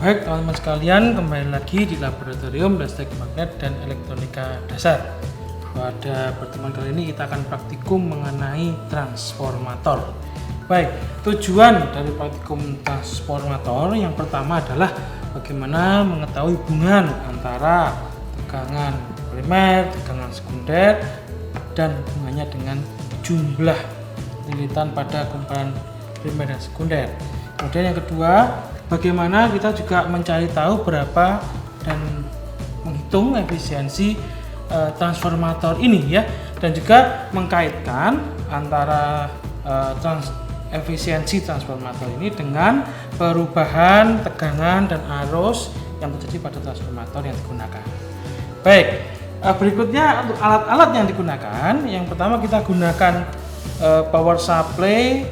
Baik teman-teman sekalian, kembali lagi di Laboratorium Listrik Magnet dan Elektronika Dasar. Pada pertemuan kali ini kita akan praktikum mengenai transformator. Baik, tujuan dari praktikum transformator yang pertama adalah bagaimana mengetahui hubungan antara tegangan primer, tegangan sekunder, dan hubungannya dengan jumlah lilitan pada kumparan primer dan sekunder. Kemudian yang kedua, bagaimana kita juga mencari tahu berapa dan menghitung efisiensi transformator ini ya, dan juga mengkaitkan antara efisiensi transformator ini dengan perubahan tegangan dan arus yang terjadi pada transformator yang digunakan. Baik, berikutnya untuk alat-alat yang digunakan, yang pertama kita gunakan power supply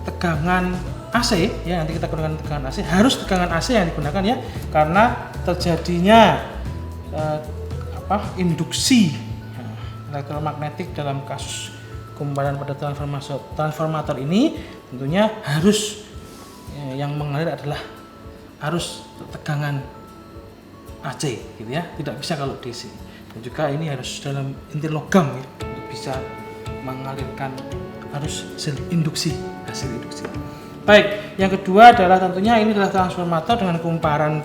tegangan AC ya, nanti kita gunakan tegangan AC, harus tegangan AC yang digunakan ya, karena terjadinya induksi elektromagnetik dalam kasus kumparan pada transformator ini tentunya harus yang mengalir adalah arus tegangan AC gitu ya, tidak bisa kalau DC, dan juga ini harus dalam inti logam ya untuk bisa mengalirkan arus hasil induksi. Baik, yang kedua adalah tentunya ini adalah transformator dengan kumparan.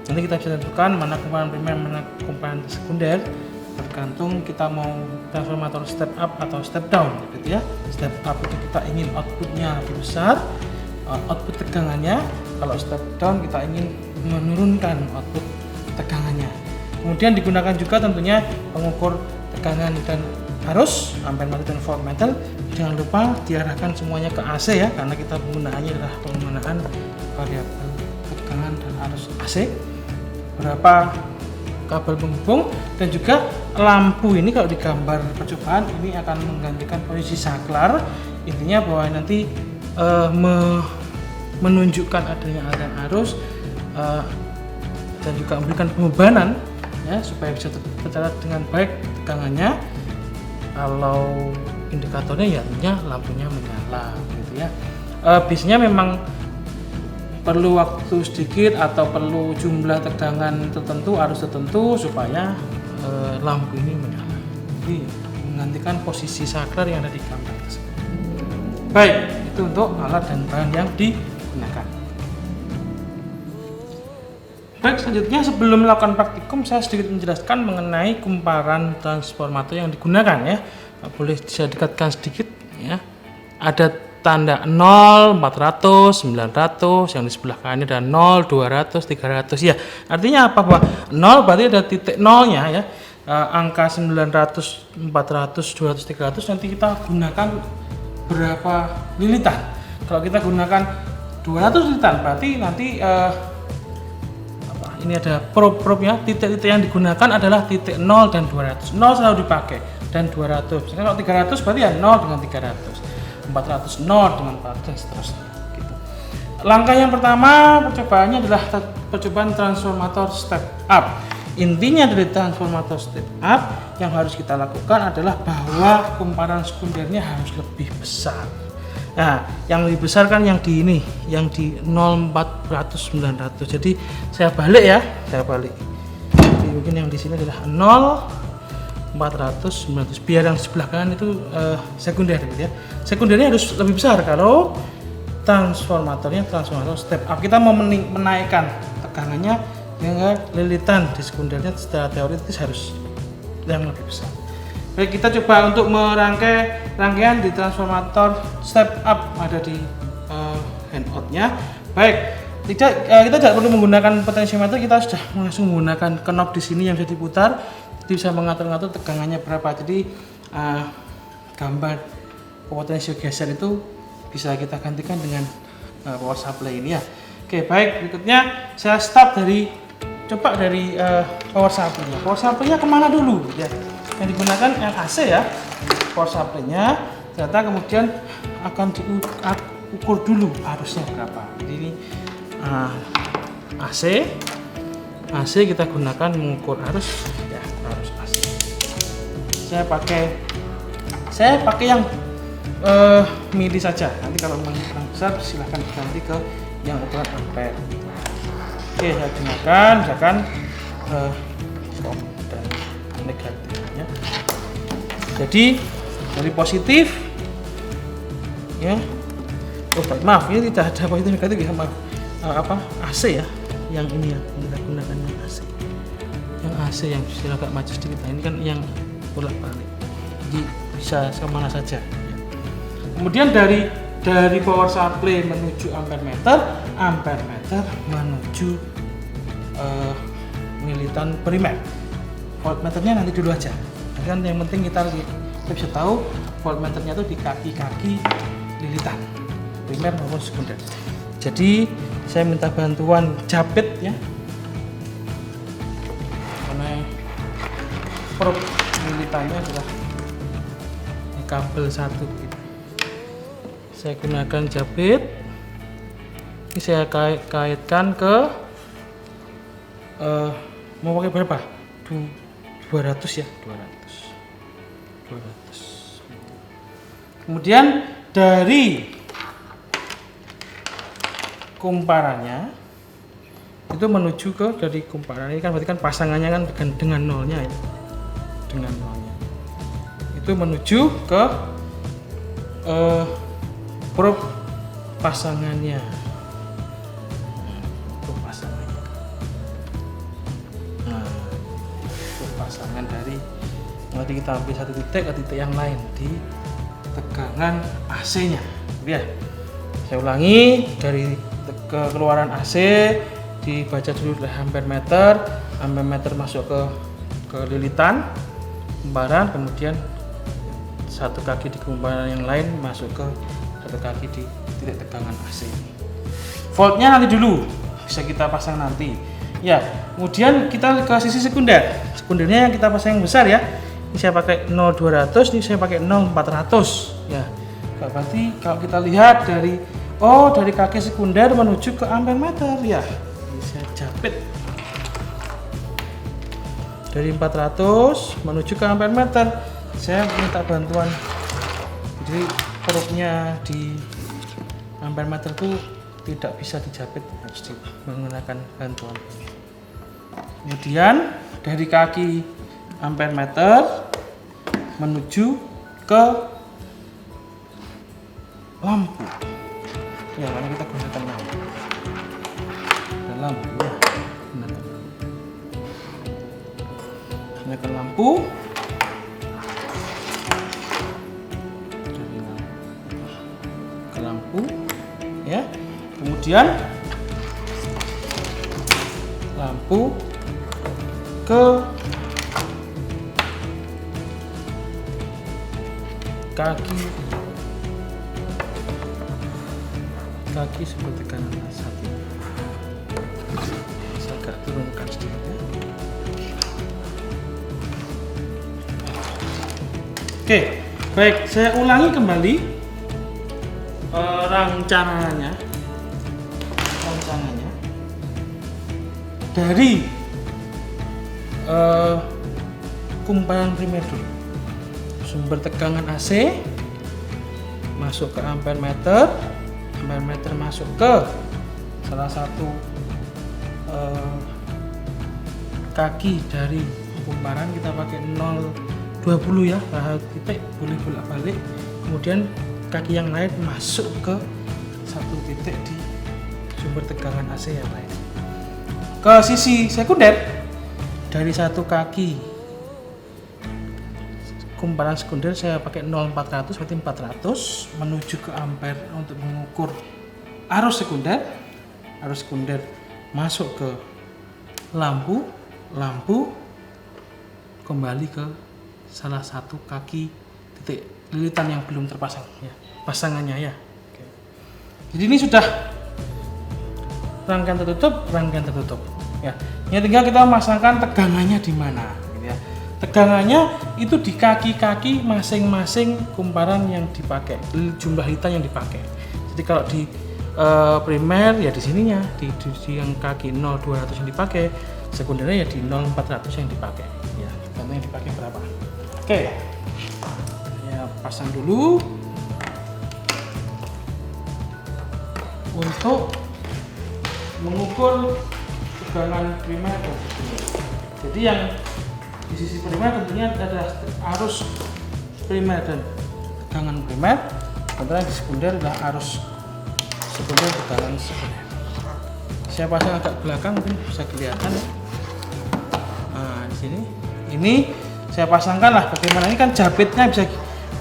Nanti kita bisa tentukan mana kumparan primer, mana kumparan sekunder, tergantung kita mau transformator step up atau step down gitu ya. Step up itu kita ingin outputnya lebih besar, output tegangannya. Kalau step down kita ingin menurunkan output tegangannya. Kemudian digunakan juga tentunya pengukur tegangan dan arus, ampere meter dan voltmeter. Jangan lupa diarahkan semuanya ke AC ya, karena kita penggunaannya adalah penggunaan variabel tegangan dan arus AC. Berapa kabel penghubung, dan juga lampu ini kalau digambar percobaan ini akan menggantikan posisi saklar. Intinya bahwa nanti menunjukkan adanya aliran arus dan juga memberikan pembebanan ya, supaya bisa tercatat dengan baik tegangannya. Kalau indikatornya ya tentunya lampunya menyala gitu ya. Biasanya memang perlu waktu sedikit atau perlu jumlah tegangan tertentu, arus tertentu supaya lampu ini menyala. Jadi menggantikan posisi saklar yang ada di gambar tersebut. Baik, itu untuk alat dan bahan yang digunakan. Baik, selanjutnya sebelum melakukan praktikum saya sedikit menjelaskan mengenai kumparan transformator yang digunakan ya. Boleh saya dekatkan sedikit ya. Ada tanda 0, 400, 900, yang di sebelah kanan ada 0, 200, 300 ya. Artinya apa Pak? 0 berarti ada titik nolnya ya. Angka 900, 400, 200, 300 nanti kita gunakan berapa lilitan. Kalau kita gunakan 200 lilitan berarti nanti ini ada probe-nya, titik-titik yang digunakan adalah titik 0 dan 200. 0 selalu dipakai dan 200. Kalau 300 berarti ya 0 dengan 300. 400 0 dengan 400 dan seterusnya gitu. Langkah yang pertama percobaannya adalah percobaan transformator step up. Intinya dari transformator step up yang harus kita lakukan adalah bahwa kumparan sekundernya harus lebih besar. Nah, yang lebih besar kan yang di ini, yang di 0, 400, 900. Jadi saya balik ya, Jadi mungkin yang di sini adalah 0, 400, 900. Biar yang sebelah kanan itu sekunder gitu ya. Sekundernya harus lebih besar kalau transformator step up. Kita mau menaikkan tegangannya hingga lilitan di sekundernya secara teoritis harus yang lebih besar. Baik, kita coba untuk merangkai rangkaian di transformator step up, ada di handout-nya. Baik, kita tidak perlu menggunakan potensiometer, kita sudah langsung menggunakan knob di sini yang bisa diputar, jadi bisa mengatur-ngatur tegangannya berapa. Jadi gambar potensio geser itu bisa kita gantikan dengan power supply ini ya. Oke, baik, berikutnya saya start dari power supply-nya. Power supply-nya kemana dulu ya? Yang digunakan yang AC ya, power supply-nya. Ternyata kemudian akan diukur dulu arusnya berapa. Jadi ini AC kita gunakan mengukur arus ya, arus AC. Saya pakai yang mili saja. Nanti kalau mau yang besar silahkan ganti ke yang ukuran ampere. Oke, saya gunakan misalkan dan negatifnya. Jadi dari positif ya. Oh maaf, ini tidak ada positif negatif ya, maaf. AC ya, yang ini ya, kita gunakan yang AC. Yang AC yang agak maju sedikit. Nah, ini kan yang bolak-balik. Jadi bisa kemana saja. Kemudian dari power supply menuju ampere meter menuju militan primer. Voltmeternya nanti dulu aja. Kan yang penting kita bisa tahu voltmeternya itu di kaki-kaki lilitan primer maupun sekunder. Jadi saya minta bantuan jepit ya, karena probe lilitannya adalah kabel satu gitu. Saya gunakan jepit. Ini saya kaitkan ke mau pakai berapa? 200 ya, 200. Kemudian dari kumparannya itu menuju ke dari kumparan ini kan berarti kan pasangannya kan dengan nolnya ya, dengan nolnya itu menuju ke probe pasangannya. Pasangan dari nanti kita ambil satu titik ke titik yang lain di tegangan AC-nya ya. Saya ulangi, dari keluaran AC dibaca dulu oleh ampere meter masuk ke lilitan kumparan, kemudian satu kaki di kumparan yang lain masuk ke satu kaki di titik tegangan AC. Voltnya nanti dulu bisa kita pasang nanti ya. Kemudian kita ke sisi sekunder. Sekundernya yang kita pasang yang besar ya. Ini saya pakai 0,200, ini saya pakai 0,400 ya. Berarti kalau kita lihat dari kaki sekunder menuju ke ampere meter ya. Ini saya jepit dari 400 menuju ke ampere meter. Saya minta bantuan. Jadi probe-nya di ampere meter itu tidak bisa dijepit, harus menggunakan bantuan. Kemudian dari kaki ampere meter menuju ke lampu ya, karena kita gunakan lampu. Ada lampu ya, gunakan lampu. Ke lampu ya. Kemudian lampu ke kaki seperti kanan satu. Saya agak turunkan sedikit ya. Oke, baik, saya ulangi kembali rancangannya dari kumparan primer dulu. Sumber tegangan AC masuk ke ampere meter masuk ke salah satu kaki dari kumparan, kita pakai 0,20 ya, titik boleh bolak-balik. Kemudian kaki yang lain masuk ke satu titik di sumber tegangan AC yang lain. Ke sisi sekunder, dari satu kaki kumparan sekunder saya pakai 0,400 berarti 400 menuju ke ampere untuk mengukur arus sekunder masuk ke lampu kembali ke salah satu kaki titik lilitan yang belum terpasang ya, pasangannya ya. Oke. Jadi ini sudah rangkaian tertutup ya. Yang tinggal kita memasangkan tegangannya di mana gitu ya. Tegangannya itu di kaki-kaki masing-masing kumparan yang dipakai, jumlah lilitan yang dipakai. Jadi kalau di primer ya di sininya di yang kaki 0,200 yang dipakai, sekundernya ya di 0,400 yang dipakai ya. Contohnya dipakai berapa? Oke. Ya pasang dulu untuk mengukur tegangan primer dan sekunder. Jadi yang di sisi primer tentunya adalah arus primer dan tegangan primer, sementara di sekunder adalah arus sekunder tegangan sekunder. Saya pasang agak belakang mungkin bisa kelihatan. Nah, di sini ini saya pasangkan lah bagaimana, ini kan jabetnya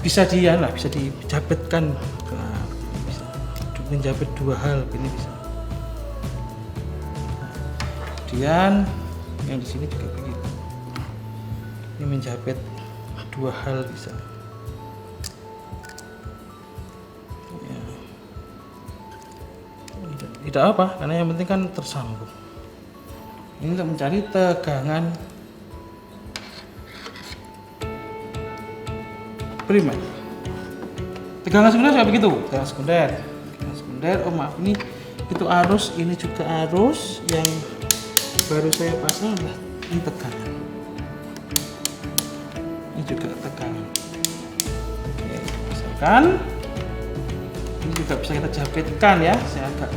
bisa dijabetkan. Nah, bisa menjabet dua hal ini bisa. Kemudian yang di sini juga begitu. Ini menjabet dua hal bisa. Ya. Tidak apa, karena yang penting kan tersambung. Ini untuk mencari tegangan primer. Tegangan sekunder juga begitu. Tegangan sekunder. Oh maaf, ini itu arus, ini juga arus. Yang baru saya pasang adalah ini tegangan. Ini juga tegangan. Oke, pasangkan. Ini juga bisa kita jabetkan ya. Saya agak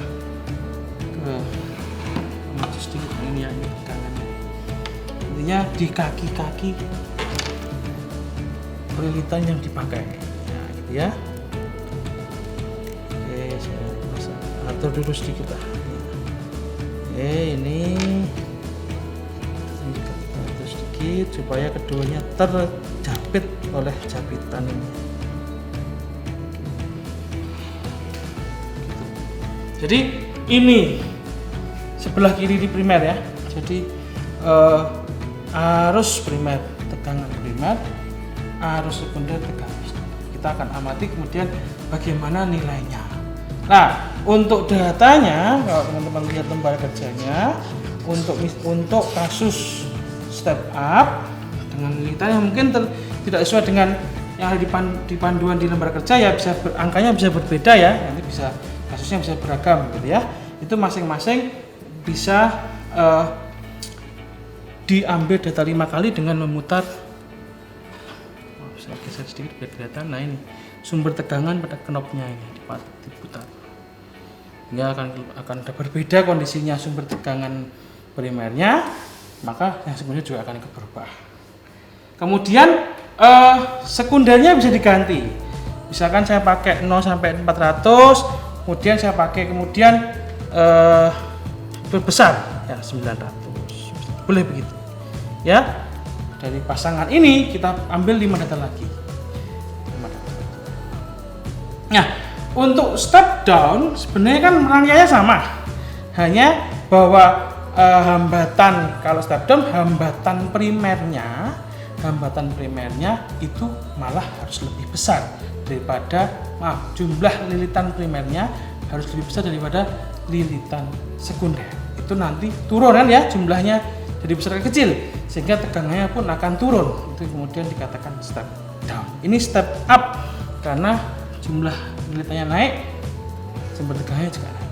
maju sedikit ini ya, ini tegangannya. Intinya di kaki-kaki perilitan yang dipakai. Nah, gitu ya. Oke, saya atur dulu sedikit lah. Oke, ini juga kita atur sedikit supaya keduanya terjepit oleh jabitan ini. Jadi ini sebelah kiri di primer ya. Jadi arus primer, tegangan primer, arus sekunder, tegangan sekunder. Kita akan amati kemudian bagaimana nilainya. Nah, untuk datanya, kalau teman-teman lihat lembar kerjanya, untuk kasus step up dengan lilitan yang mungkin tidak sesuai dengan yang ada di panduan di lembar kerja ya, angkanya bisa berbeda ya, nanti bisa kasusnya bisa beragam gitu ya. Itu masing-masing bisa diambil data 5 kali dengan memutar. Saya geser sedikit biar kelihatan. Nah, ini sumber tegangan pada knopnya ini diputar. Ini akan ada berbeda kondisinya sumber tegangan primernya, maka yang sekundernya juga akan berubah. Kemudian sekundernya bisa diganti. Misalkan saya pakai 0 sampai 400, kemudian saya pakai berbesar ya 900. Boleh begitu. Ya. Dari pasangan ini kita ambil 5 data lagi. Nah, untuk step down sebenarnya kan rangkaiannya sama. Hanya bahwa hambatan kalau step down hambatan primernya itu malah harus lebih besar daripada jumlah lilitan primernya harus lebih besar daripada lilitan sekunder. Itu nanti turun kan ya jumlahnya jadi besar ke kecil sehingga tegangannya pun akan turun. Itu kemudian dikatakan step down. Ini step up karena jumlah lilitannya naik, sumber tegangannya juga naik.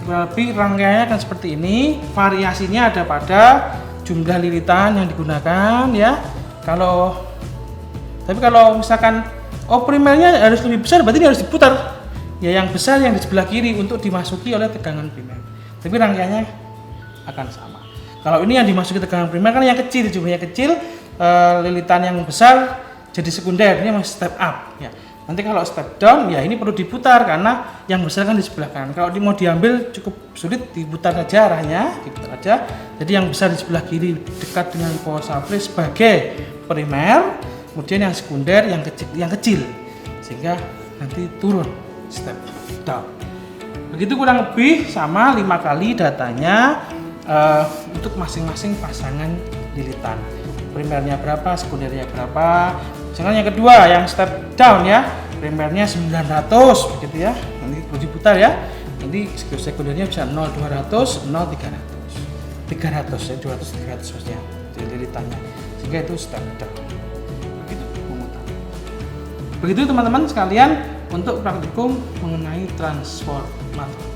Berarti rangkaiannya akan seperti ini. Variasinya ada pada jumlah lilitan yang digunakan ya. Tapi kalau misalkan primernya harus lebih besar, berarti ini harus diputar. Ya yang besar yang di sebelah kiri untuk dimasuki oleh tegangan primer. Tapi rangkaiannya akan sama. Kalau ini yang dimasuki tegangan primer kan yang kecil, jumlahnya kecil, lilitan yang besar jadi sekunder, ini masih step up ya. Nanti kalau step down ya ini perlu diputar karena yang besar kan di sebelah kanan. Kalau mau diambil cukup sulit, diputar aja arahnya, diputar aja. Jadi yang besar di sebelah kiri dekat dengan power supply sebagai primer, kemudian yang sekunder yang kecil sehingga nanti turun step down. Begitu kurang lebih sama 5 kali datanya untuk masing-masing pasangan lilitan. Primernya berapa, sekundernya berapa. Misalkan yang kedua yang step down ya, primernya 900 begitu ya. Nanti perlu diputar ya. Nanti sekundernya bisa 0 200, 0 300. 300 ya, 200 300 maksudnya lilitannya. Sehingga itu step down. Begitu memutar. Begitu teman-teman sekalian untuk praktikum mengenai transformator.